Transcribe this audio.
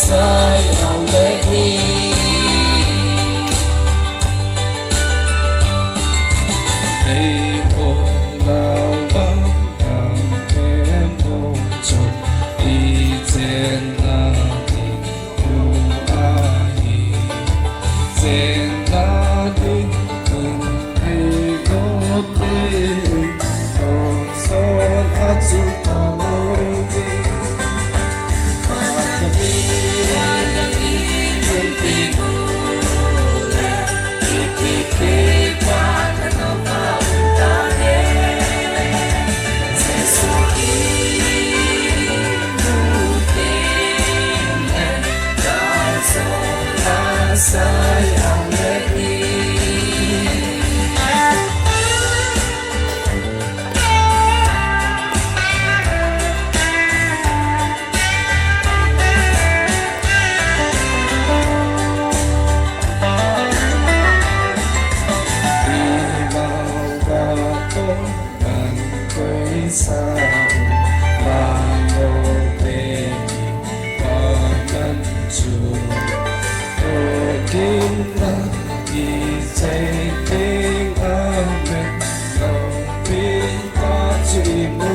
sayang lagi. Hãy ôm nào bóng càng thêm một chút đi trên là tình yêu ai trên là tình từng ngày có tình còn gió hát chung ta lối đi. Sayang lagi. Đi vào gato dan quay Mano về pagkancu Kita isaiting amin Ng pinta si mo